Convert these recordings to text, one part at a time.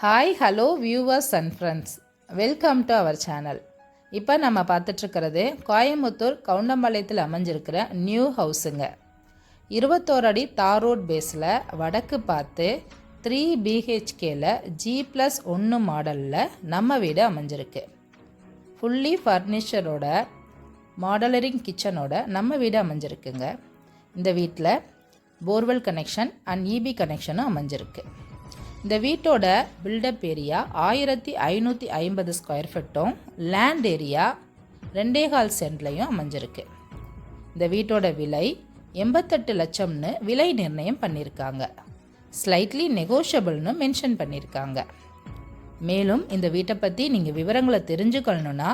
Hi hello viewers and friends, welcome to our channel. இப்போ நம்ம பார்த்துட்ருக்கிறது கோயம்புத்தூர் கவுண்டம்பாளையத்தில் அமைஞ்சிருக்கிற நியூ ஹவுஸுங்க. 21 அடி தார் ரோட் பேஸில் வடக்கு பார்த்து 3 BHKல G+1 மாடலில் நம்ம வீடு அமைஞ்சிருக்கு. ஃபுல்லி ஃபர்னிச்சரோட மாடலரிங் கிச்சனோட நம்ம வீடு அமைஞ்சிருக்குங்க. இந்த வீட்டில் போர்வெல் கனெக்ஷன் அண்ட் EB கனெக்ஷனும் அமைஞ்சிருக்கு. இந்த வீட்டோட பில்டப் ஏரியா 1550 ஸ்கொயர் ஃபீட்டும் லேண்ட் ஏரியா 2.25 சென்ட்லையும் அமைஞ்சிருக்கு. இந்த வீட்டோட விலை 88 லட்சம்னு விலை நிர்ணயம் பண்ணியிருக்காங்க. ஸ்லைட்லி நெகோஷியபிள்னு மென்ஷன் பண்ணியிருக்காங்க. மேலும் இந்த வீட்டை பற்றி நீங்கள் விவரங்களை தெரிஞ்சுக்கணுன்னா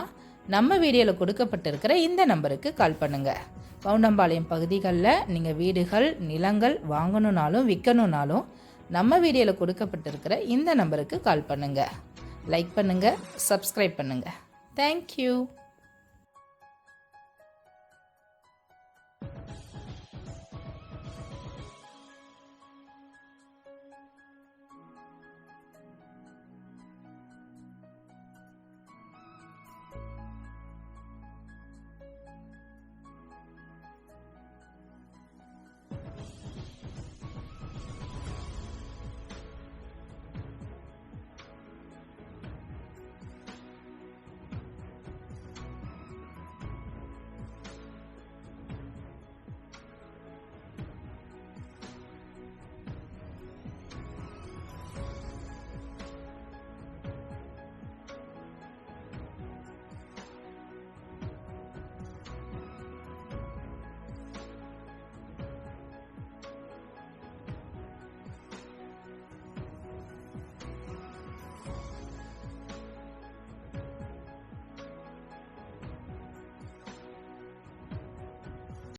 நம்ம வீடியோவில் கொடுக்கப்பட்டிருக்கிற இந்த நம்பருக்கு கால் பண்ணுங்கள். கவுண்டம்பாளையம் பகுதிகளில் நீங்கள் வீடுகள் நிலங்கள் வாங்கணுன்னாலும் விற்கணுன்னாலும் நம்ம வீடியோவில் கொடுக்கப்பட்டிருக்கிற இந்த நம்பருக்கு கால் பண்ணுங்கள். லைக் பண்ணுங்கள், சப்ஸ்கிரைப் பண்ணுங்கள். தேங்க்யூ.